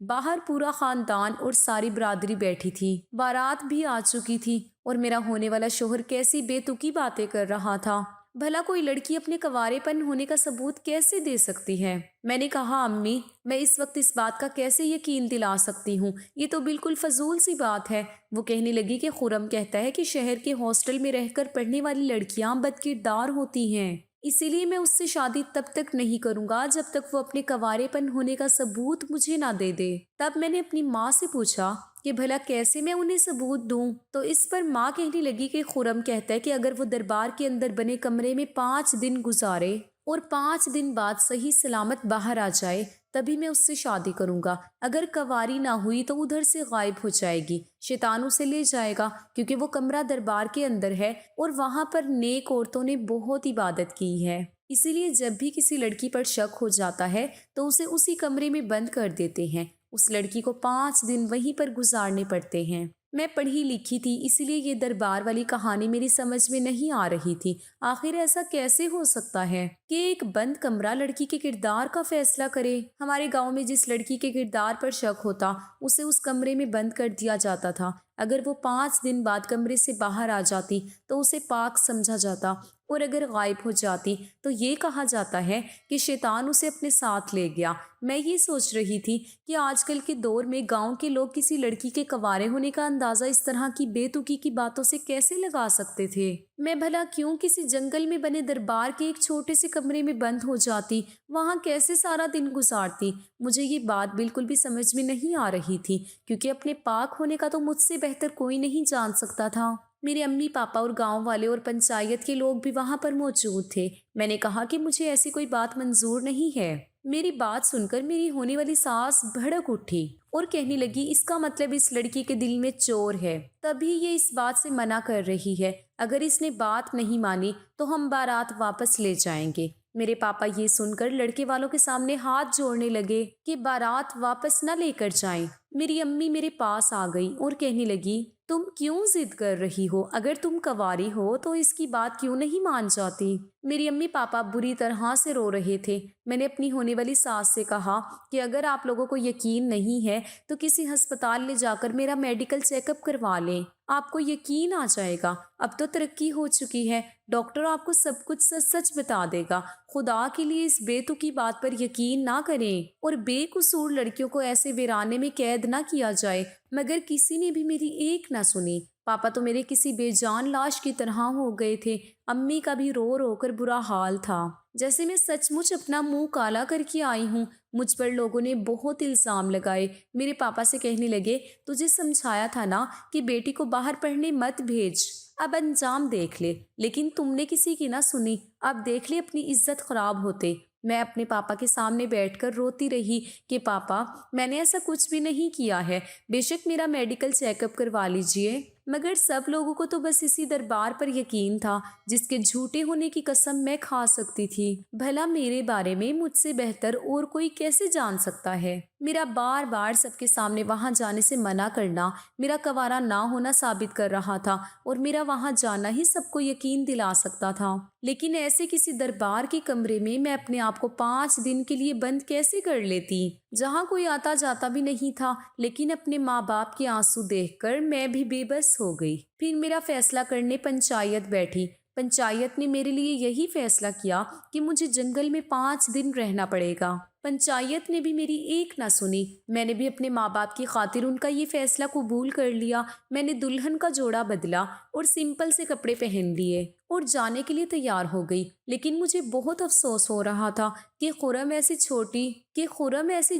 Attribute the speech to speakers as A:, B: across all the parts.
A: باہر پورا خاندان اور ساری برادری بیٹھی تھی، بارات بھی آ چکی تھی اور میرا ہونے والا شوہر کیسی بے تکی باتیں کر رہا تھا۔ بھلا کوئی لڑکی اپنے کوارے پن ہونے کا ثبوت کیسے دے سکتی ہے؟ میں نے کہا امی، میں اس وقت اس بات کا کیسے یقین دلا سکتی ہوں؟ یہ تو بالکل فضول سی بات ہے۔ وہ کہنے لگی کہ خرم کہتا ہے کہ شہر کے ہاسٹل میں رہ کر پڑھنے والی لڑکیاں بد کردار ہوتی ہیں، اسی لیے میں اس سے شادی تب تک نہیں کروں گا جب تک وہ اپنے کوارے پن ہونے کا ثبوت مجھے نہ دے دے۔ تب میں نے اپنی ماں سے پوچھا کہ بھلا کیسے میں انہیں ثبوت دوں؟ تو اس پر ماں کہنے لگی کہ خرم کہتا ہے کہ اگر وہ دربار کے اندر بنے کمرے میں 5 دن گزارے اور 5 دن بعد صحیح سلامت باہر آ جائے تبھی میں اس سے شادی کروں گا۔ اگر کنواری نہ ہوئی تو ادھر سے غائب ہو جائے گی، شیطان اسے لے جائے گا، کیونکہ وہ کمرہ دربار کے اندر ہے اور وہاں پر نیک عورتوں نے بہت عبادت کی ہے۔ اسی لیے جب بھی کسی لڑکی پر شک ہو جاتا ہے تو اسے اسی کمرے میں بند کر دیتے ہیں، اس لڑکی کو 5 دن وہیں پر گزارنے پڑتے ہیں۔ میں پڑھی لکھی تھی، اسی لیے یہ دربار والی کہانی میری سمجھ میں نہیں آ رہی تھی۔ آخر ایسا کیسے ہو سکتا ہے کہ ایک بند کمرہ لڑکی کے کردار کا فیصلہ کرے؟ ہمارے گاؤں میں جس لڑکی کے کردار پر شک ہوتا اسے اس کمرے میں بند کر دیا جاتا تھا۔ اگر وہ 5 دن بعد کمرے سے باہر آ جاتی تو اسے پاک سمجھا جاتا، اور اگر غائب ہو جاتی تو یہ کہا جاتا ہے کہ شیطان اسے اپنے ساتھ لے گیا۔ میں یہ سوچ رہی تھی کہ آج کل کے دور میں گاؤں کے لوگ کسی لڑکی کے کنوارے ہونے کا اندازہ اس طرح کی بے تکی کی باتوں سے کیسے لگا سکتے تھے؟ میں بھلا کیوں کسی جنگل میں بنے دربار کے ایک چھوٹے سے کمرے میں بند ہو جاتی، وہاں کیسے سارا دن گزارتی؟ مجھے یہ بات بالکل بھی سمجھ میں نہیں آ رہی تھی، کیونکہ اپنے پاک ہونے کا تو مجھ سے بہتر کوئی نہیں جان سکتا تھا۔ میرے امی پاپا اور گاؤں والے اور پنچایت کے لوگ بھی وہاں پر موجود تھے۔ میں نے کہا کہ مجھے ایسی کوئی بات منظور نہیں ہے۔ میری بات سن کر میری ہونے والی ساس بھڑک اٹھی اور کہنے لگی اس کا مطلب اس لڑکی کے دل میں چور ہے، تبھی یہ اس بات سے منع کر رہی ہے۔ اگر اس نے بات نہیں مانی تو ہم بارات واپس لے جائیں گے۔ میرے پاپا یہ سن کر لڑکے والوں کے سامنے ہاتھ جوڑنے لگے کہ بارات واپس نہ لے کر جائیں۔ میری امی میرے پاس آ گئی اور کہنے لگی تم کیوں ضد کر رہی ہو؟ اگر تم کنواری ہو تو اس کی بات کیوں نہیں مان جاتی؟ میری امی پاپا بری طرح سے رو رہے تھے۔ میں نے اپنی ہونے والی ساس سے کہا کہ اگر آپ لوگوں کو یقین نہیں ہے تو کسی ہسپتال لے جا کر میرا میڈیکل چیک اپ کروا لیں، آپ کو یقین آ جائے گا۔ اب تو ترقی ہو چکی ہے، ڈاکٹر آپ کو سب کچھ سچ سچ بتا دے گا۔ خدا کے لیے اس بے تکی بات پر یقین نہ کریں اور بے قصور لڑکیوں کو ایسے ویرانے میں قید نہ کیا جائے۔ مگر کسی نے بھی میری ایک نہ سنی۔ پاپا تو میرے کسی بے جان لاش کی طرح ہو گئے تھے۔ امی کا بھی رو رو کر برا حال تھا، جیسے میں سچ مچ اپنا منہ کالا کر کے آئی ہوں۔ مجھ پر لوگوں نے بہت الزام لگائے۔ میرے پاپا سے کہنے لگے تجھے سمجھایا تھا نا کہ بیٹی کو باہر پڑھنے مت بھیج، اب انجام دیکھ لے، لیکن تم نے کسی کی نہ سنی۔ اب دیکھ لے اپنی عزت خراب ہوتے۔ میں اپنے پاپا کے سامنے بیٹھ کر روتی رہی کہ پاپا میں نے ایسا کچھ بھی نہیں کیا ہے، بے شک میرا میڈیکل چیک اپ کروا لیجئے۔ مگر سب لوگوں کو تو بس اسی دربار پر یقین تھا جس کے جھوٹے ہونے کی قسم میں کھا سکتی تھی۔ بھلا میرے بارے میں مجھ سے بہتر اور کوئی کیسے جان سکتا ہے؟ میرا بار بار سب کے سامنے وہاں جانے سے منع کرنا میرا کنوارا نہ ہونا ثابت کر رہا تھا، اور میرا وہاں جانا ہی سب کو یقین دلا سکتا تھا۔ لیکن ایسے کسی دربار کے کمرے میں اپنے آپ کو 5 دن کے لیے بند کیسے کر لیتی، جہاں کوئی آتا جاتا بھی نہیں تھا؟ لیکن اپنے ماں باپ کے آنسو دیکھ کر میں بھی بے بس ہو گئی۔ پھر میرا فیصلہ کرنے پنچایت بیٹھی۔ پنچایت نے میرے لیے یہی فیصلہ کیا کہ مجھے جنگل میں 5 دن رہنا پڑے گا۔ پنچایت نے بھی میری ایک نہ سنی۔ میں نے بھی اپنے ماں باپ کی خاطر ان کا یہ فیصلہ قبول کر لیا۔ میں نے دلہن کا جوڑا بدلا اور سمپل سے کپڑے پہن لیے اور جانے کے لیے تیار ہو گئی۔ لیکن مجھے بہت افسوس ہو رہا تھا کہ خرم ایسی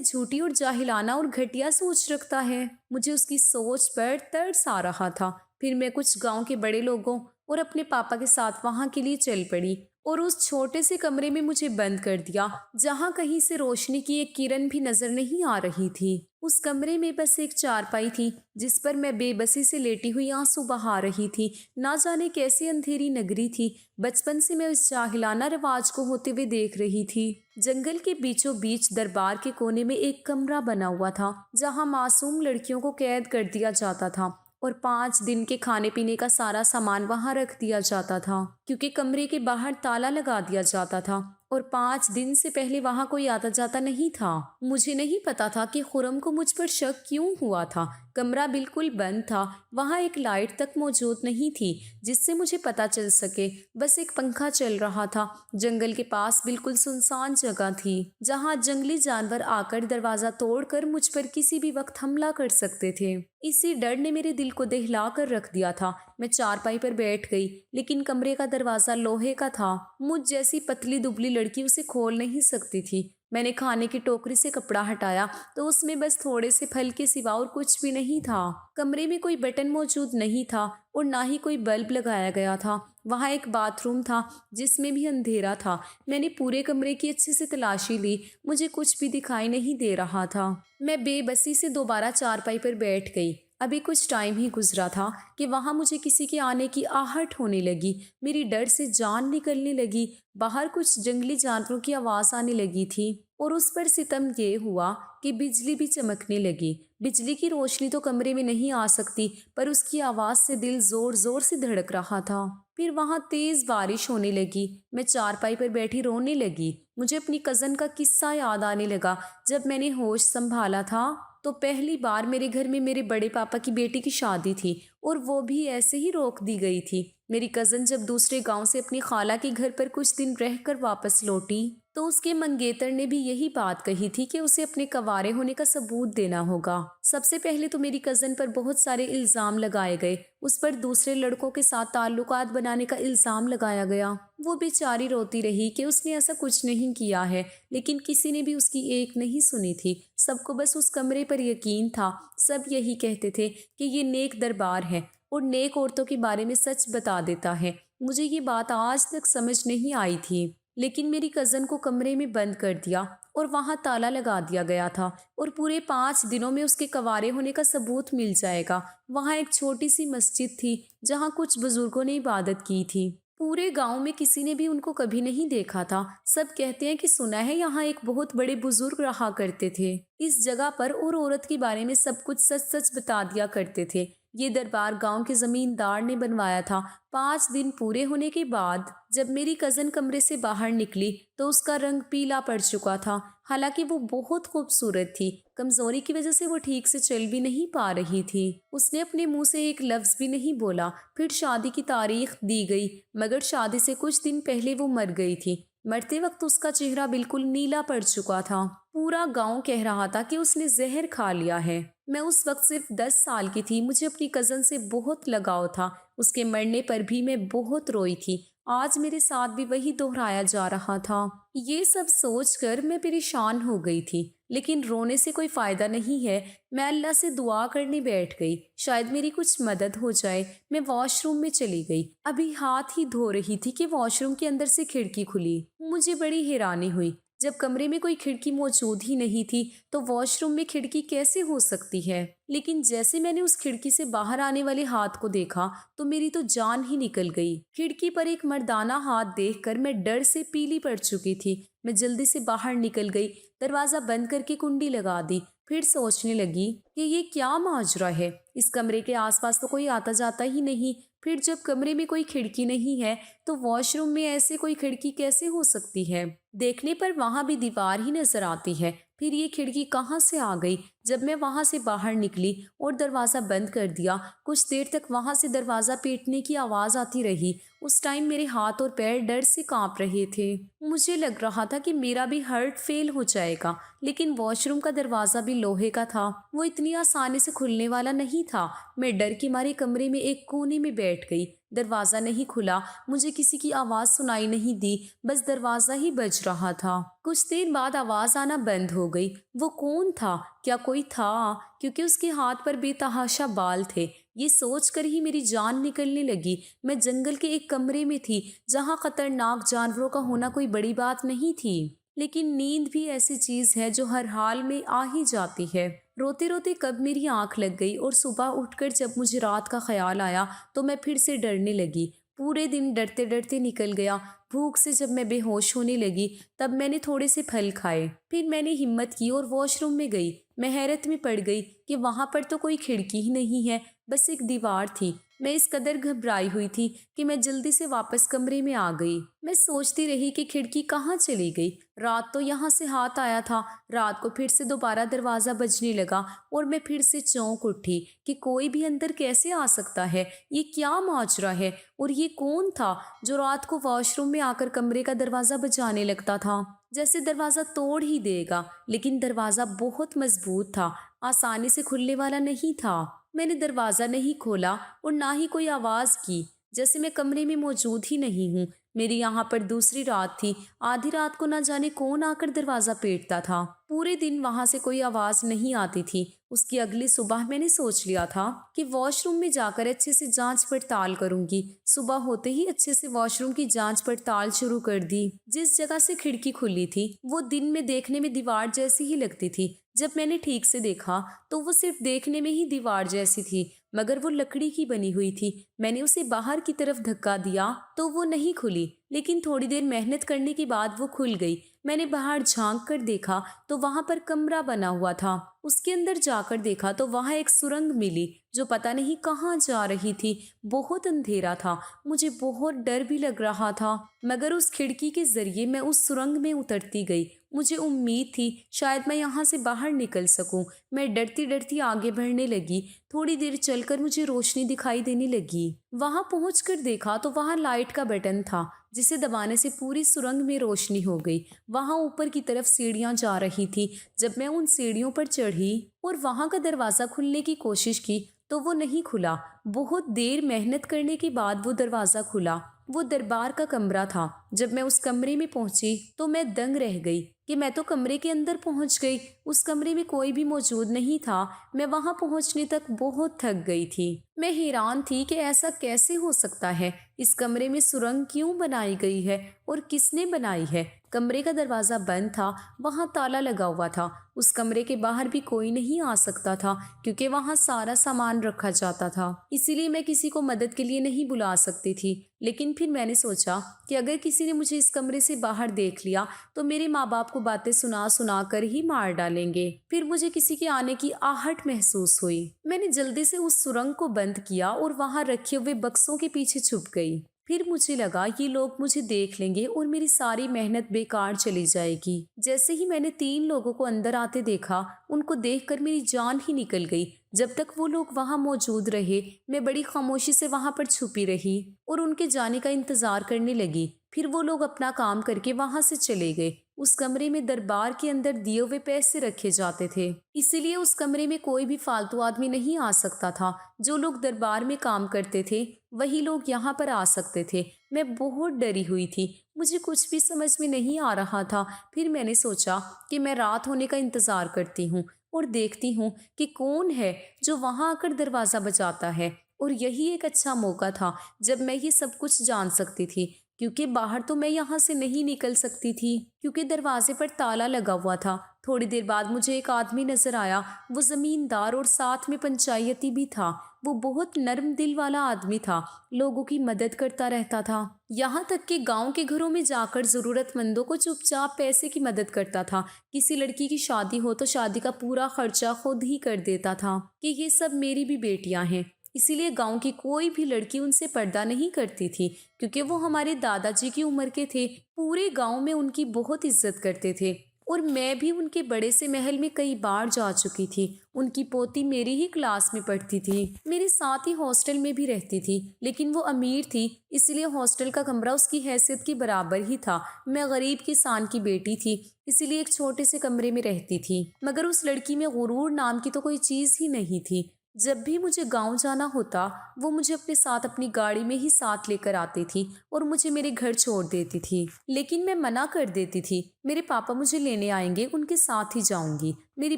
A: جھوٹی اور جاہلانہ اور گھٹیا سوچ رکھتا ہے۔ مجھے اس کی سوچ پر ترس آ رہا تھا۔ پھر میں کچھ گاؤں کے بڑے لوگوں اور اپنے پاپا کے ساتھ وہاں کے لیے چل پڑی اور اس چھوٹے سے کمرے میں مجھے بند کر دیا جہاں کہیں سے روشنی کی ایک کرن بھی نظر نہیں آ رہی تھی۔ اس کمرے میں بس ایک چارپائی تھی جس پر میں بے بسی سے لیٹی ہوئی آنسو بہا رہی تھی۔ نہ جانے کیسی اندھیری نگری تھی، بچپن سے میں اس جاہلانہ رواج کو ہوتے ہوئے دیکھ رہی تھی۔ جنگل کے بیچوں بیچ دربار کے کونے میں ایک کمرہ بنا ہوا تھا جہاں معصوم لڑکیوں کو قید کر دیا جاتا تھا اور 5 دن کے کھانے پینے کا سارا سامان وہاں رکھ دیا جاتا تھا، کیونکہ کمرے کے باہر تالا لگا دیا جاتا تھا۔ اور 5 دن سے پہلے وہاں کوئی آتا جاتا نہیں تھا۔ مجھے نہیں پتا تھا کہ خرم کو مجھ پر شک کیوں ہوا تھا۔ کمرہ بالکل بند تھا، وہاں ایک لائٹ تک موجود نہیں تھی جس سے مجھے پتا چل سکے، بس ایک پنکھا چل رہا تھا۔ جنگل کے پاس بالکل سنسان جگہ تھی جہاں جنگلی جانور آ کر دروازہ توڑ کر مجھ پر کسی بھی وقت حملہ کر سکتے تھے۔ اسی ڈر نے میرے دل کو دہلا کر رکھ دیا تھا۔ میں چارپائی پر بیٹھ گئی، لیکن کمرے کا دروازہ لوہے کا تھا، مجھ جیسی پتلی دبلی لڑکی اسے کھول نہیں سکتی تھی۔ میں نے کھانے کی ٹوکری سے کپڑا ہٹایا تو اس میں بس تھوڑے سے پھل کے سوا اور کچھ بھی نہیں تھا۔ کمرے میں کوئی بٹن موجود نہیں تھا اور نہ ہی کوئی بلب لگایا گیا تھا۔ وہاں ایک باتھ روم تھا جس میں بھی اندھیرا تھا۔ میں نے پورے کمرے کی اچھے سے تلاشی لی، مجھے کچھ بھی دکھائی نہیں دے رہا تھا۔ میں بے بسی سے دوبارہ چارپائی پر بیٹھ گئی۔ ابھی کچھ ٹائم ہی گزرا تھا کہ وہاں مجھے کسی کے آنے کی آہٹ ہونے لگی۔ میری ڈر سے جان نکلنے لگی۔ باہر کچھ جنگلی جانوروں کی آواز آنے لگی تھی اور اس پر ستم یہ ہوا کہ بجلی بھی چمکنے لگی۔ بجلی کی روشنی تو کمرے میں نہیں آ سکتی، پر اس کی آواز سے دل زور زور سے دھڑک رہا تھا۔ پھر وہاں تیز بارش ہونے لگی۔ میں چارپائی پر بیٹھی رونے لگی۔ مجھے اپنی کزن کا قصہ یاد آنے لگا۔ جب میں نے ہوش سنبھالا تھا تو پہلی بار میرے گھر میں میرے بڑے پاپا کی بیٹی کی شادی تھی اور وہ بھی ایسے ہی روک دی گئی تھی۔ میری کزن جب دوسرے گاؤں سے اپنی خالہ کے گھر پر کچھ دن رہ کر واپس لوٹی تو اس کے منگیتر نے بھی یہی بات کہی تھی کہ اسے اپنے کنوارے ہونے کا ثبوت دینا ہوگا۔ سب سے پہلے تو میری کزن پر بہت سارے الزام لگائے گئے۔ اس پر دوسرے لڑکوں کے ساتھ تعلقات بنانے کا الزام لگایا گیا۔ وہ بیچاری روتی رہی کہ اس نے ایسا کچھ نہیں کیا ہے، لیکن کسی نے بھی اس کی ایک نہیں سنی تھی۔ سب کو بس اس کمرے پر یقین تھا۔ سب یہی کہتے تھے کہ یہ نیک دربار ہے اور نیک عورتوں کے بارے میں سچ بتا دیتا ہے۔ مجھے یہ بات آج تک سمجھ نہیں آئی تھی، لیکن میری کزن کو کمرے میں بند کر دیا اور وہاں تالا لگا دیا گیا تھا اور پورے 5 دنوں میں اس کے کنوارے ہونے کا ثبوت مل جائے گا۔ وہاں ایک چھوٹی سی مسجد تھی جہاں کچھ بزرگوں نے عبادت کی تھی۔ پورے گاؤں میں کسی نے بھی ان کو کبھی نہیں دیکھا تھا۔ سب کہتے ہیں کہ سنا ہے یہاں ایک بہت بڑے بزرگ رہا کرتے تھے۔ اس جگہ پر اور عورت کے بارے میں سب کچھ سچ سچ بتا دیا کرتے تھے۔ یہ دربار گاؤں کے زمیندار نے بنوایا تھا۔ 5 دن پورے ہونے کے بعد جب میری کزن کمرے سے باہر نکلی تو اس کا رنگ پیلا پڑ چکا تھا۔ حالانکہ وہ بہت خوبصورت تھی، کمزوری کی وجہ سے وہ ٹھیک سے چل بھی نہیں پا رہی تھی۔ اس نے اپنے منہ سے ایک لفظ بھی نہیں بولا۔ پھر شادی کی تاریخ دی گئی، مگر شادی سے کچھ دن پہلے وہ مر گئی تھی۔ مرتے وقت اس کا چہرہ بالکل نیلا پڑ چکا تھا۔ پورا گاؤں کہہ رہا تھا کہ اس نے زہر کھا لیا ہے۔ میں اس وقت صرف 10 سال کی تھی۔ مجھے اپنی کزن سے بہت لگاؤ تھا۔ اس کے مرنے پر بھی میں بہت روئی تھی۔ آج میرے ساتھ بھی وہی دہرایا جا رہا تھا۔ یہ سب سوچ کر میں پریشان ہو گئی تھی، لیکن رونے سے کوئی فائدہ نہیں ہے۔ میں اللہ سے دعا کرنے بیٹھ گئی، شاید میری کچھ مدد ہو جائے۔ میں واش روم میں چلی گئی، ابھی ہاتھ ہی دھو رہی تھی کہ واش روم کے اندر سے کھڑکی کھلی۔ مجھے بڑی حیرانی ہوئی، جب کمرے میں کوئی کھڑکی موجود ہی نہیں تھی تو واش روم میں کھڑکی کیسے ہو سکتی ہے؟ لیکن جیسے میں نے اس کھڑکی سے باہر آنے والے ہاتھ کو دیکھا تو میری تو جان ہی نکل گئی۔ کھڑکی پر ایک مردانہ ہاتھ دیکھ کر میں ڈر سے پیلی پڑ چکی تھی۔ میں جلدی سے باہر نکل گئی، دروازہ بند کر کے کنڈی لگا دی۔ پھر سوچنے لگی کہ یہ کیا ماجرا ہے، اس کمرے کے آس پاس تو کوئی آتا جاتا ہی نہیں۔ پھر جب کمرے میں کوئی کھڑکی نہیں ہے تو واش روم میں ایسے کوئی کھڑکی کیسے ہو سکتی ہے؟ دیکھنے پر وہاں بھی دیوار ہی نظر آتی ہے، پھر یہ کھڑکی کہاں سے آ گئی؟ جب میں وہاں سے باہر نکلی اور دروازہ بند کر دیا، کچھ دیر تک وہاں سے دروازہ پیٹنے کی آواز آتی رہی۔ اس ٹائم میرے ہاتھ اور پیر ڈر سے کانپ رہے تھے۔ مجھے لگ رہا تھا کہ میرا بھی ہارٹ فیل ہو جائے گا، لیکن واش روم کا دروازہ بھی لوہے کا تھا، وہ اتنی آسانی سے کھلنے والا نہیں تھا۔ میں ڈر کے مارے کمرے میں ایک کونے میں بیٹھ گئی۔ دروازہ نہیں کھلا، مجھے کسی کی آواز سنائی نہیں دی، بس دروازہ ہی بج رہا تھا۔ کچھ دیر بعد آواز آنا بند ہو گئی۔ وہ کون تھا؟ کیا کوئی تھا؟ کیونکہ اس کے ہاتھ پر بے تحاشا بال تھے۔ یہ سوچ کر ہی میری جان نکلنے لگی۔ میں جنگل کے ایک کمرے میں تھی جہاں خطرناک جانوروں کا ہونا کوئی بڑی بات نہیں تھی، لیکن نیند بھی ایسی چیز ہے جو ہر حال میں آ ہی جاتی ہے۔ روتے روتے کب میری آنکھ لگ گئی اور صبح اٹھ کر جب مجھے رات کا خیال آیا تو میں پھر سے ڈرنے لگی۔ پورے دن ڈرتے ڈرتے نکل گیا۔ بھوک سے جب میں بے ہوش ہونے لگی تب میں نے تھوڑے سے پھل کھائے۔ پھر میں نے ہمت کی اور واش روم میں گئی۔ میں حیرت میں پڑ گئی کہ وہاں پر تو کوئی کھڑکی ہی نہیں ہے، بس ایک دیوار تھی۔ میں اس قدر گھبرائی ہوئی تھی کہ میں جلدی سے واپس کمرے میں آ گئی۔ میں سوچتی رہی کہ کھڑکی کہاں چلی گئی۔ رات تو یہاں سے ہاتھ آیا تھا۔ رات کو پھر سے دوبارہ دروازہ بجنے لگا اور میں پھر سے چونک اٹھی کہ کوئی بھی اندر کیسے آ سکتا ہے، یہ کیا ماجرا ہے، اور یہ کون تھا جو رات کو واش روم میں آ کر کمرے کا دروازہ بجانے لگتا تھا، جیسے دروازہ توڑ ہی دے گا۔ لیکن دروازہ بہت مضبوط تھا، آسانی سے کھلنے والا نہیں تھا۔ میں نے دروازہ نہیں کھولا اور نہ ہی کوئی آواز کی، جیسے میں کمرے میں موجود ہی نہیں ہوں۔ میری یہاں پر دوسری رات تھی۔ آدھی رات کو نہ جانے کون آ کر دروازہ پیٹتا تھا۔ پورے دن وہاں سے کوئی آواز نہیں آتی تھی۔ اس کی اگلی صبح میں نے سوچ لیا تھا کہ واش روم میں جا کر اچھے سے جانچ پڑتال کروں گی۔ صبح ہوتے ہی اچھے سے واش روم کی جانچ پڑتال شروع کر دی۔ جس جگہ سے کھڑکی کھلی تھی وہ دن میں دیکھنے میں دیوار جیسی ہی لگتی تھی۔ جب میں نے ٹھیک سے دیکھا تو وہ صرف دیکھنے میں ہی دیوار جیسی تھی، مگر وہ لکڑی کی بنی ہوئی تھی۔ میں نے اسے باہر کی طرف دھکا دیا تو وہ نہیں کھلی، لیکن تھوڑی دیر محنت کرنے کے بعد وہ کھل گئی۔ میں نے باہر جھانک کر دیکھا تو وہاں پر کمرہ بنا ہوا تھا۔ اس کے اندر جا کر دیکھا تو وہاں ایک سرنگ ملی جو پتہ نہیں کہاں جا رہی تھی۔ بہت اندھیرا تھا، مجھے بہت ڈر بھی لگ رہا تھا، مگر اس کھڑکی کے ذریعے میں اس سرنگ میں اترتی گئی۔ مجھے امید تھی شاید میں یہاں سے باہر نکل سکوں۔ میں ڈرتی ڈرتی آگے بڑھنے لگی۔ تھوڑی دیر چل کر مجھے روشنی دکھائی دینے لگی۔ وہاں پہنچ کر دیکھا تو وہاں لائٹ کا بٹن تھا، جسے دبانے سے پوری سرنگ میں روشنی ہو گئی۔ وہاں اوپر کی طرف سیڑھیاں جا رہی تھی۔ جب میں ان سیڑھیوں پر چڑھی اور وہاں کا دروازہ کھلنے کی کوشش کی تو وہ نہیں کھلا۔ بہت دیر محنت کرنے کے بعد وہ دروازہ کھلا۔ وہ دربار کا کمرہ تھا۔ جب میں اس کمرے میں پہنچی تو میں دنگ رہ گئی کہ میں تو کمرے کے اندر پہنچ گئی۔ اس کمرے میں کوئی بھی موجود نہیں تھا۔ میں وہاں پہنچنے تک بہت تھک گئی تھی۔ میں حیران تھی کہ ایسا کیسے ہو سکتا ہے، اس کمرے میں سرنگ کیوں بنائی گئی ہے اور کس نے بنائی ہے۔ کمرے کا دروازہ بند تھا، وہاں تالا لگا ہوا تھا۔ اس کمرے کے باہر بھی کوئی نہیں آ سکتا تھا کیونکہ وہاں سارا سامان رکھا جاتا تھا، اسی لیے میں کسی کو مدد کے لیے نہیں بلا سکتی تھی۔ لیکن پھر میں نے سوچا کہ اگر کسی نے مجھے اس کمرے سے باہر دیکھ لیا تو میرے ماں باپ کو باتیں سنا سنا کر ہی مار ڈالیں گے۔ پھر مجھے کسی کے آنے کی آہٹ محسوس ہوئی۔ میں نے جلدی سے اس سرنگ کو بند کیا اور وہاں رکھے ہوئے بکسوں کے پیچھے چھپ گئی۔ پھر مجھے لگا یہ لوگ مجھے دیکھ لیں گے اور میری ساری محنت بیکار چلی جائے گی۔ جیسے ہی میں نے 3 لوگوں کو اندر آتے دیکھا، ان کو دیکھ کر میری جان ہی نکل گئی۔ جب تک وہ لوگ وہاں موجود رہے میں بڑی خاموشی سے وہاں پر چھپی رہی اور ان کے جانے کا انتظار کرنے لگی۔ پھر وہ لوگ اپنا کام کر کے وہاں سے چلے گئے۔ اس کمرے میں دربار کے اندر دیے ہوئے پیسے رکھے جاتے تھے، اسی لیے اس کمرے میں کوئی بھی فالتو آدمی نہیں آ سکتا تھا۔ جو لوگ دربار میں کام کرتے تھے وہی لوگ یہاں پر آ سکتے تھے۔ میں بہت ڈری ہوئی تھی، مجھے کچھ بھی سمجھ میں نہیں آ رہا تھا۔ پھر میں نے سوچا کہ میں رات ہونے کا انتظار کرتی ہوں اور دیکھتی ہوں کہ کون ہے جو وہاں آ کر دروازہ بجاتا ہے، اور یہی ایک اچھا موقع تھا جب میں یہ سب کچھ جان سکتی تھی، کیونکہ باہر تو میں یہاں سے نہیں نکل سکتی تھی کیونکہ دروازے پر تالا لگا ہوا تھا۔ تھوڑی دیر بعد مجھے ایک آدمی نظر آیا۔ وہ زمیندار اور ساتھ میں پنچایتی بھی تھا۔ وہ بہت نرم دل والا آدمی تھا، لوگوں کی مدد کرتا رہتا تھا، یہاں تک کہ گاؤں کے گھروں میں جا کر ضرورت مندوں کو چپ چاپ پیسے کی مدد کرتا تھا۔ کسی لڑکی کی شادی ہو تو شادی کا پورا خرچہ خود ہی کر دیتا تھا کہ یہ سب میری بھی بیٹیاں ہیں، اسی لیے گاؤں کی کوئی بھی لڑکی ان سے پردہ نہیں کرتی تھی کیونکہ وہ ہمارے دادا جی کی عمر کے تھے۔ پورے گاؤں میں ان کی بہت عزت کرتے تھے، اور میں بھی ان کے بڑے سے محل میں کئی بار جا چکی تھی۔ ان کی پوتی میری ہی کلاس میں پڑھتی تھی، میرے ساتھ ہی ہاسٹل میں بھی رہتی تھی، لیکن وہ امیر تھی اس لیے ہاسٹل کا کمرہ اس کی حیثیت کے برابر ہی تھا۔ میں غریب کسان کی بیٹی تھی، اسی لیے ایک چھوٹے سے کمرے میں رہتی تھی، مگر اس لڑکی میں غرور نام کی تو کوئی چیز ہی نہیں تھی۔ جب بھی مجھے گاؤں جانا ہوتا وہ مجھے اپنے ساتھ اپنی گاڑی میں ہی ساتھ لے کر آتی تھی اور مجھے میرے گھر چھوڑ دیتی تھی، لیکن میں منع کر دیتی تھی۔ میرے پاپا مجھے لینے آئیں گے، ان کے ساتھ ہی جاؤں گی۔ میری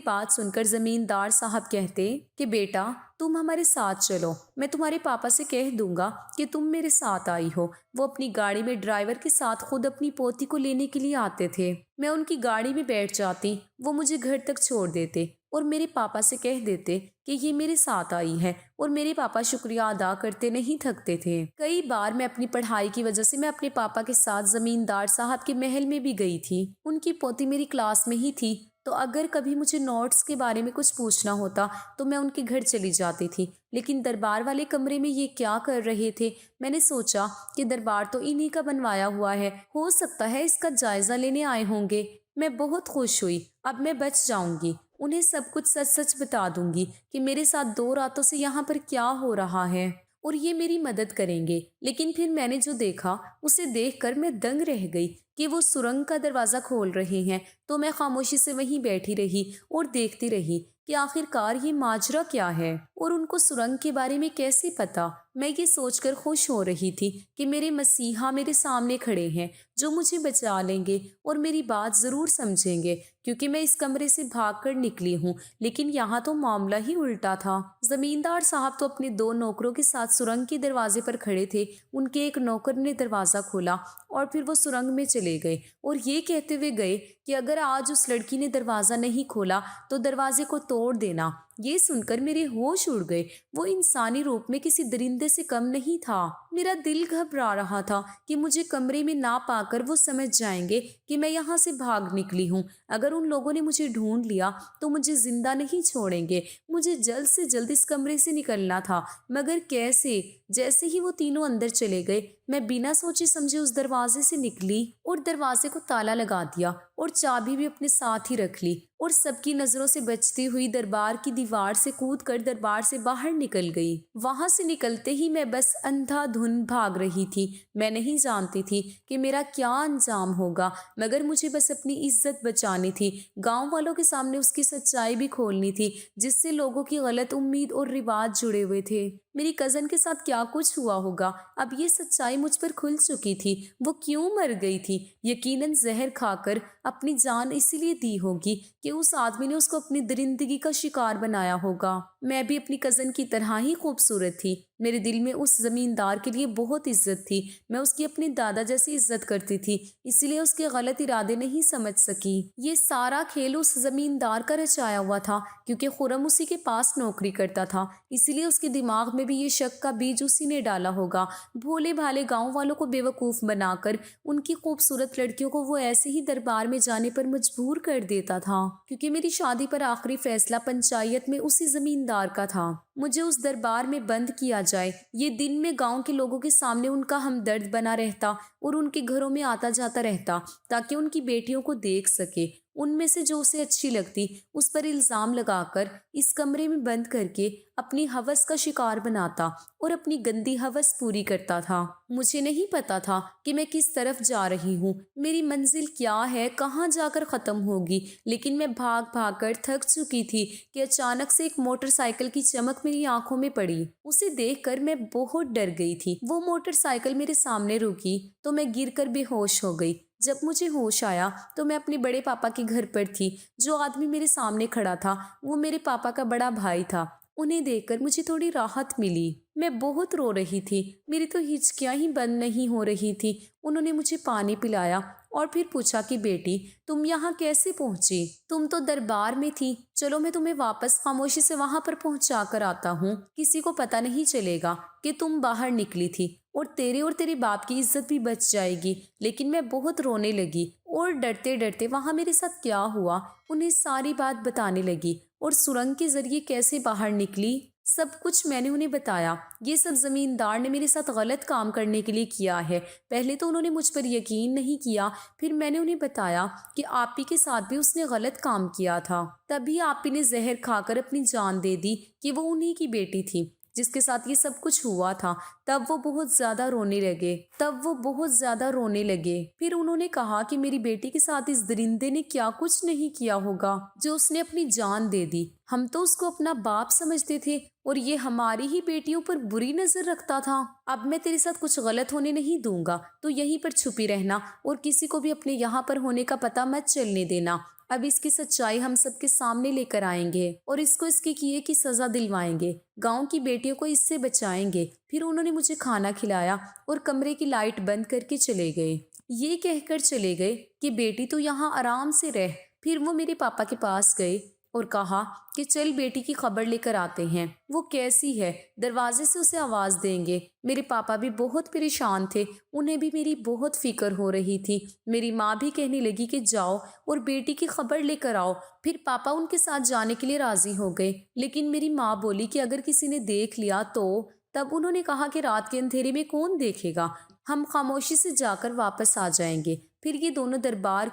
A: بات سن کر زمیندار صاحب کہتے کہ بیٹا تم ہمارے ساتھ چلو، میں تمہارے پاپا سے کہہ دوں گا کہ تم میرے ساتھ آئی ہو۔ وہ اپنی گاڑی میں ڈرائیور کے ساتھ خود اپنی پوتی کو لینے کے لیے آتے تھے۔ میں ان کی گاڑی میں بیٹھ جاتی، وہ مجھے گھر تک چھوڑ دیتے اور میرے پاپا سے کہہ دیتے کہ یہ میرے ساتھ آئی ہے، اور میرے پاپا شکریہ ادا کرتے نہیں تھکتے تھے۔ کئی بار میں اپنی پڑھائی کی وجہ سے میں اپنے پاپا کے ساتھ زمیندار صاحب کے محل میں بھی گئی تھی۔ ان کی پوتی میری کلاس میں ہی تھی، تو اگر کبھی مجھے نوٹس کے بارے میں کچھ پوچھنا ہوتا تو میں ان کے گھر چلی جاتی تھی، لیکن دربار والے کمرے میں یہ کیا کر رہے تھے؟ میں نے سوچا کہ دربار تو انہی کا بنوایا ہوا ہے، ہو سکتا ہے اس کا جائزہ لینے آئے ہوں گے۔ میں بہت خوش ہوئی، اب میں بچ جاؤں گی، انہیں سب کچھ سچ سچ بتا دوں گی کہ میرے ساتھ 2 راتوں سے یہاں پر کیا ہو رہا ہے، اور یہ میری مدد کریں گے۔ لیکن پھر میں نے جو دیکھا اسے دیکھ کر میں دنگ رہ گئی کہ وہ سرنگ کا دروازہ کھول رہے ہیں، تو میں خاموشی سے وہیں بیٹھی رہی اور دیکھتی رہی کہ آخر کار یہ ماجرا کیا ہے اور ان کو سرنگ کے بارے میں کیسے پتا۔ میں یہ سوچ کر خوش ہو رہی تھی کہ میرے مسیحا میرے سامنے کھڑے ہیں جو مجھے بچا لیں گے اور میری بات ضرور سمجھیں گے، کیونکہ میں اس کمرے سے بھاگ کر نکلی ہوں۔ لیکن یہاں تو معاملہ ہی الٹا تھا۔ زمیندار صاحب تو اپنے 2 نوکروں کے ساتھ سرنگ کے دروازے پر کھڑے تھے۔ ان کے ایک نوکر نے دروازہ کھولا اور پھر وہ سرنگ میں چلے گئے اور یہ کہتے ہوئے گئے کہ اگر آج اس لڑکی نے دروازہ نہیں کھولا تو دروازے کو توڑ دینا۔ یہ سن کر میرے ہوش اڑ گئے۔ وہ انسانی روپ میں کسی درندے سے کم نہیں تھا۔ میرا دل گھبرا رہا تھا کہ مجھے کمرے میں نہ پا کر وہ سمجھ جائیں گے کہ میں یہاں سے بھاگ نکلی ہوں۔ اگر ان لوگوں نے مجھے ڈھونڈ لیا تو مجھے زندہ نہیں چھوڑیں گے۔ مجھے جلد سے جلد اس کمرے سے نکلنا تھا، مگر کیسے؟ جیسے ہی وہ تینوں اندر چلے گئے میں بنا سوچے سمجھے اس دروازے سے نکلی اور دروازے کو تالا لگا دیا اور چابی بھی اپنے ساتھ ہی رکھ لی، اور سب کی نظروں سے بچتی ہوئی دربار کی دیوار سے کود کر دربار سے باہر نکل گئی۔ وہاں سے نکلتے ہی میں بس اندھا دھند بھاگ رہی تھی۔ میں نہیں جانتی تھی کہ میرا کیا انجام ہوگا، مگر مجھے بس اپنی عزت بچانی تھی، گاؤں والوں کے سامنے اس کی سچائی بھی کھولنی تھی جس سے لوگوں کی غلط امید اور رواج جڑے ہوئے تھے۔ میری کزن کے ساتھ کیا کچھ ہوا ہوگا؟ اب یہ سچائی مجھ پر کھل چکی تھی۔ وہ کیوں مر گئی تھی؟ یقیناً زہر کھا کر اپنی جان اسی لیے دی ہوگی کہ اس آدمی نے اس کو اپنی درندگی کا شکار بنایا ہوگا۔ میں بھی اپنی کزن کی طرح ہی خوبصورت تھی۔ میرے دل میں اس زمیندار کے لیے بہت عزت تھی۔ میں اس کی اپنے دادا جیسی عزت کرتی تھی، اسی لیے اس کے غلط ارادے نہیں سمجھ سکی۔ یہ سارا کھیل اس زمیندار کا رچایا ہوا تھا، کیونکہ خرم اسی کے پاس نوکری کرتا تھا، اسی لیے اس کے دماغ میں بھی یہ شک کا بیج اسی نے ڈالا ہوگا۔ بھولے بھالے گاؤں والوں کو بیوقوف بنا کر ان کی خوبصورت لڑکیوں کو وہ ایسے ہی دربار میں جانے پر مجبور کر دیتا تھا، کیونکہ میری شادی پر آخری فیصلہ پنچایت میں اسی زمیندار کا تھا۔ مجھے اس دربار میں بند کیا جائے، یہ دن میں گاؤں کے لوگوں کے سامنے ان کا ہمدرد بنا رہتا اور ان کے گھروں میں آتا جاتا رہتا تاکہ ان کی بیٹیوں کو دیکھ سکے، ان میں سے جو اسے اچھی لگتی اس پر الزام لگا کر اس کمرے میں بند کر کے اپنی ہوس کا شکار بناتا اور اپنی گندی ہوس پوری کرتا تھا۔ مجھے نہیں پتا تھا کہ میں کس طرف جا رہی ہوں، میری منزل کیا ہے، کہاں جا کر ختم ہوگی، لیکن میں بھاگ بھاگ کر تھک چکی تھی کہ اچانک سے ایک موٹر سائیکل کی چمک میری آنکھوں میں پڑی۔ اسے دیکھ کر میں بہت ڈر گئی تھی۔ وہ موٹر سائیکل میرے سامنے رکی تو میں گر کر بے ہوش ہو گئی۔ جب مجھے ہوش آیا تو میں اپنے بڑے پاپا کے گھر پر تھی۔ جو آدمی میرے سامنے کھڑا تھا وہ میرے پاپا کا بڑا بھائی تھا۔ انہیں دیکھ کر مجھے تھوڑی راحت ملی۔ میں بہت رو رہی تھی، میری تو ہچکیاں ہی بند نہیں ہو رہی تھی۔ انہوں نے مجھے پانی پلایا اور پھر پوچھا کہ بیٹی تم یہاں کیسے پہنچی؟ تم تو دربار میں تھی، چلو میں تمہیں واپس خاموشی سے وہاں پر پہنچا کر آتا ہوں، کسی کو پتہ نہیں چلے گا کہ تم باہر نکلی تھی اور تیرے باپ کی عزت بھی بچ جائے گی۔ لیکن میں بہت رونے لگی اور ڈرتے ڈرتے وہاں میرے ساتھ کیا ہوا انہیں ساری بات بتانے لگی، اور سرنگ کے ذریعے کیسے باہر نکلی سب کچھ میں نے انہیں بتایا۔ یہ سب زمیندار نے میرے ساتھ غلط کام کرنے کے لیے کیا ہے۔ پہلے تو انہوں نے مجھ پر یقین نہیں کیا، پھر میں نے انہیں بتایا کہ آپی کے ساتھ بھی اس نے غلط کام کیا تھا، تبھی آپی نے زہر کھا کر اپنی جان دے دی کہ وہ انہی کی بیٹی تھی جس کے ساتھ یہ سب کچھ ہوا تھا۔ تب وہ بہت زیادہ رونے لگے۔ پھر انہوں نے کہا کہ میری بیٹی کے ساتھ اس درندے نے کیا کچھ نہیں کیا ہوگا جو اس نے اپنی جان دے دی۔ ہم تو اس کو اپنا باپ سمجھتے تھے اور یہ ہماری ہی بیٹیوں پر بری نظر رکھتا تھا۔ اب میں تیرے ساتھ کچھ غلط ہونے نہیں دوں گا، تو یہیں پر چھپی رہنا اور کسی کو بھی اپنے یہاں پر ہونے کا پتہ مت چلنے دینا۔ اب اس کی سچائی ہم سب کے سامنے لے کر آئیں گے اور اس کو اس کے کیے کی سزا دلوائیں گے، گاؤں کی بیٹیوں کو اس سے بچائیں گے۔ پھر انہوں نے مجھے کھانا کھلایا اور کمرے کی لائٹ بند کر کے چلے گئے۔ یہ کہہ کر چلے گئے کہ بیٹی تو یہاں آرام سے رہ۔ پھر وہ میرے پاپا کے پاس گئے اور کہا کہ چل بیٹی کی خبر لے کر آتے ہیں، وہ کیسی ہے، دروازے سے اسے آواز دیں گے۔ میرے پاپا بھی بہت پریشان تھے، انہیں بھی میری بہت فکر ہو رہی تھی۔ میری ماں بھی کہنے لگی کہ جاؤ اور بیٹی کی خبر لے کر آؤ۔ پھر پاپا ان کے ساتھ جانے کے لیے راضی ہو گئے، لیکن میری ماں بولی کہ اگر کسی نے دیکھ لیا تو۔ تب انہوں نے کہا کہ رات کے اندھیرے میں کون دیکھے گا، ہم خاموشی سے جا کر واپس آ جائیں گے۔ پھر یہ دونوں دربار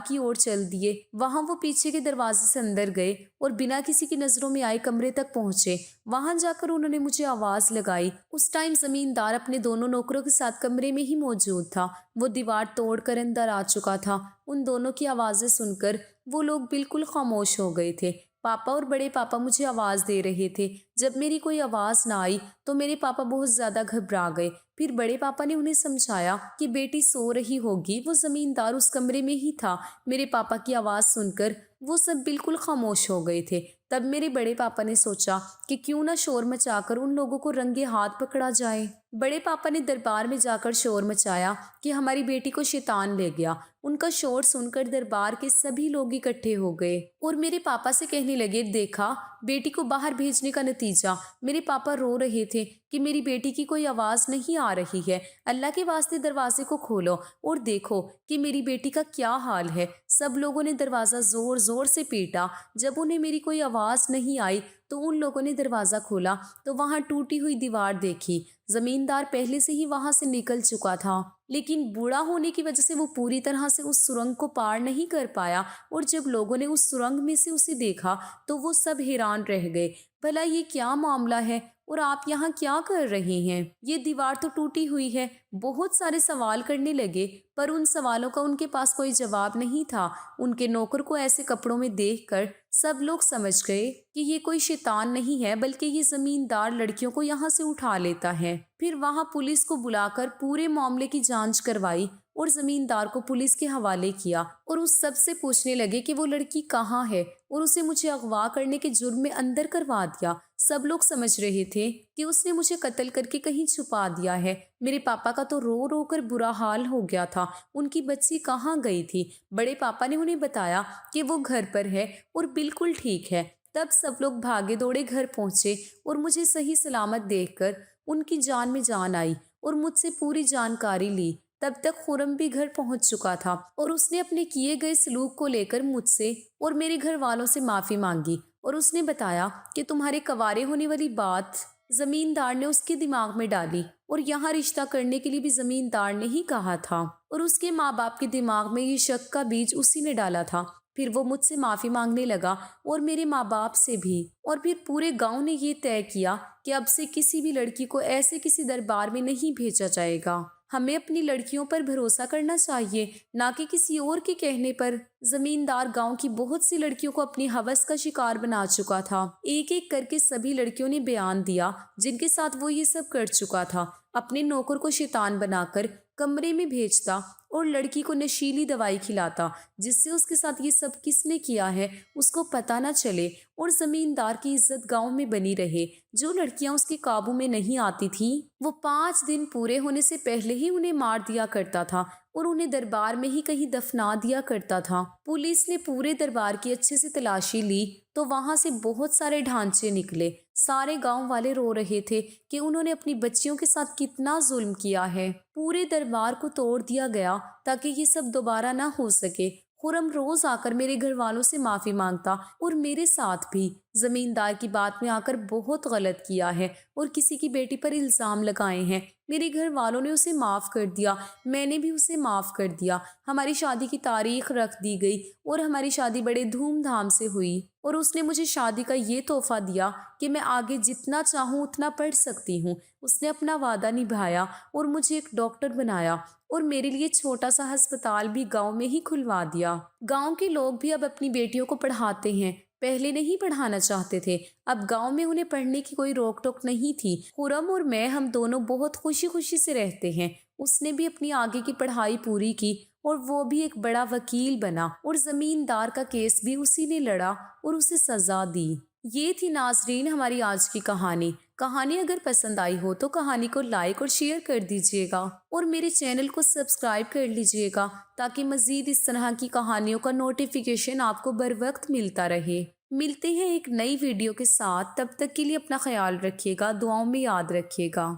A: کی اور چل دیے۔ وہاں وہ پیچھے کے دروازے سے اندر گئے اور بنا کسی کی نظروں میں آئے کمرے تک پہنچے۔ وہاں جا کر انہوں نے مجھے آواز لگائی۔ اس ٹائم زمیندار اپنے دونوں نوکروں کے ساتھ کمرے میں ہی موجود تھا۔ وہ دیوار توڑ کر اندر آ چکا تھا۔ ان دونوں کی آوازیں سن کر وہ لوگ بالکل خاموش ہو گئے تھے۔ پاپا اور بڑے پاپا مجھے آواز دے رہے تھے۔ جب میری کوئی آواز نہ آئی تو میرے پاپا بہت زیادہ گھبرا گئے۔ پھر بڑے پاپا نے انہیں سمجھایا کہ بیٹی سو رہی ہوگی، وہ زمیندار اس کمرے میں ہی تھا۔ میرے پاپا کی آواز سن کر وہ سب بالکل خاموش ہو گئے تھے۔ تب میرے بڑے پاپا نے سوچا کہ کیوں نہ شور مچا کر ان لوگوں کو رنگے ہاتھ پکڑا جائے۔ بڑے پاپا نے دربار میں جا کر شور مچایا کہ ہماری بیٹی کو شیطان لے گیا۔ ان کا شور سن کر دربار کے سبھی لوگ اکٹھے ہو گئے اور میرے پاپا سے کہنے لگے، دیکھا بیٹی کو باہر بھیجنے کا نتیجہ۔ میرے پاپا رو رہے تھے کہ میری بیٹی کی کوئی آواز نہیں آ رہی ہے، اللہ کے واسطے دروازے کو کھولو اور دیکھو کہ میری بیٹی کا کیا حال ہے۔ سب لوگوں نے دروازہ زور زور سے پیٹا۔ جب انہیں میری کوئی آواز نہیں آئی تو ان لوگوں نے دروازہ کھولا تو وہاں ٹوٹی ہوئی دیوار دیکھی۔ زمیندار پہلے سے ہی وہاں سے نکل چکا تھا، لیکن بوڑھا ہونے کی وجہ سے وہ پوری طرح سے اس سرنگ کو پار نہیں کر پایا، اور جب لوگوں نے اس سرنگ میں سے اسے دیکھا تو وہ سب حیران رہ گئے۔ بھلا یہ کیا معاملہ ہے اور آپ یہاں کیا کر رہے ہیں؟ یہ دیوار تو ٹوٹی ہوئی ہے۔ بہت سارے سوال کرنے لگے، پر ان سوالوں کا ان کے پاس کوئی جواب نہیں تھا۔ ان کے نوکر کو ایسے کپڑوں میں دیکھ کر سب لوگ سمجھ گئے کہ یہ کوئی شیطان نہیں ہے، بلکہ یہ زمیندار لڑکیوں کو یہاں سے اٹھا لیتا ہے۔ پھر وہاں پولیس کو بلا کر پورے معاملے کی جانچ کروائی اور زمیندار کو پولیس کے حوالے کیا، اور اس سب سے پوچھنے لگے کہ وہ لڑکی کہاں ہے، اور اسے مجھے اغوا کرنے کے جرم میں اندر کروا دیا۔ سب لوگ سمجھ رہے تھے کہ اس نے مجھے قتل کر کے کہیں چھپا دیا ہے۔ میرے پاپا کا تو رو رو کر برا حال ہو گیا تھا۔ ان کی بچی کہاں گئی تھی؟ بڑے پاپا نے انہیں بتایا کہ وہ گھر پر ہے اور بالکل ٹھیک ہے۔ تب سب لوگ بھاگے دوڑے گھر پہنچے اور مجھے صحیح سلامت دیکھ کر ان کی جان میں جان آئی اور مجھ سے پوری جانکاری لی۔ تب تک خرم بھی گھر پہنچ چکا تھا اور اس نے اپنے کیے گئے سلوک کو لے کر مجھ سے اور میرے گھر والوں سے معافی مانگی، اور اس نے بتایا کہ تمہارے کوارے ہونے والی بات زمیندار نے اس کے دماغ میں ڈالی، اور یہاں رشتہ کرنے کے لیے بھی زمیندار نے ہی کہا تھا، اور اس کے ماں باپ کے دماغ میں یہ شک کا بیج اسی نے ڈالا تھا۔ پھر وہ مجھ سے معافی مانگنے لگا اور میرے ماں باپ سے بھی، اور پھر پورے گاؤں نے یہ طے کیا کہ اب سے کسی بھی لڑکی کو ایسے کسی دربار میں نہیں بھیجا جائے گا۔ ہمیں اپنی لڑکیوں پر بھروسہ کرنا چاہیے، نہ کہ کسی اور کے کہنے پر۔ زمیندار گاؤں کی بہت سی لڑکیوں کو اپنی ہوس کا شکار بنا چکا تھا۔ ایک ایک کر کے سبھی لڑکیوں نے بیان دیا جن کے ساتھ وہ یہ سب کر چکا تھا۔ اپنے نوکر کو شیطان بنا کر کمرے میں بھیجتا اور لڑکی کو نشیلی دوائی کھلاتا، جس سے اس کے ساتھ یہ سب کس نے کیا ہے اس کو پتہ نہ چلے، اور زمیندار کی عزت گاؤں میں بنی رہے۔ جو لڑکیاں اس کے قابو میں نہیں آتی تھیں وہ 5 دن پورے ہونے سے پہلے ہی انہیں مار دیا کرتا تھا اور انہیں دربار میں ہی کہیں دفنا دیا کرتا تھا۔ پولیس نے پورے دربار کی اچھے سے تلاشی لی تو وہاں سے بہت سارے ڈھانچے نکلے۔ سارے گاؤں والے رو رہے تھے کہ انہوں نے اپنی بچیوں کے ساتھ کتنا ظلم کیا ہے۔ پورے دربار کو توڑ دیا گیا تاکہ یہ سب دوبارہ نہ ہو سکے۔ خرم روز آ کر میرے گھر والوں سے معافی مانگتا اور میرے ساتھ بھی۔ زمیندار کی بات میں آ کر بہت غلط کیا ہے اور کسی کی بیٹی پر الزام لگائے ہیں۔ میرے گھر والوں نے اسے معاف کر دیا، میں نے بھی اسے معاف کر دیا۔ ہماری شادی کی تاریخ رکھ دی گئی اور ہماری شادی بڑے دھوم دھام سے ہوئی، اور اس نے مجھے شادی کا یہ تحفہ دیا کہ میں آگے جتنا چاہوں اتنا پڑھ سکتی ہوں۔ اس نے اپنا وعدہ نبھایا اور مجھے ایک ڈاکٹر بنایا اور میرے لیے چھوٹا سا ہسپتال بھی گاؤں میں ہی کھلوا دیا۔ گاؤں کے لوگ بھی اب اپنی بیٹیوں کو پڑھاتے ہیں، پہلے نہیں پڑھانا چاہتے تھے، اب گاؤں میں انہیں پڑھنے کی کوئی روک ٹوک نہیں تھی۔ خرم اور میں ہم دونوں بہت خوشی خوشی سے رہتے ہیں۔ اس نے بھی اپنی آگے کی پڑھائی پوری کی اور وہ بھی ایک بڑا وکیل بنا، اور زمیندار کا کیس بھی اسی نے لڑا اور اسے سزا دی۔ یہ تھی ناظرین ہماری آج کی کہانی۔ کہانی اگر پسند آئی ہو تو کہانی کو لائک اور شیئر کر دیجیے گا اور میرے چینل کو سبسکرائب کر لیجیے گا تاکہ مزید اس طرح کی کہانیوں کا نوٹیفیکیشن آپ کو بر وقت ملتا رہے۔ ملتے ہیں ایک نئی ویڈیو کے ساتھ، تب تک کے لیے اپنا خیال رکھیے گا، دعاؤں میں یاد رکھیے گا۔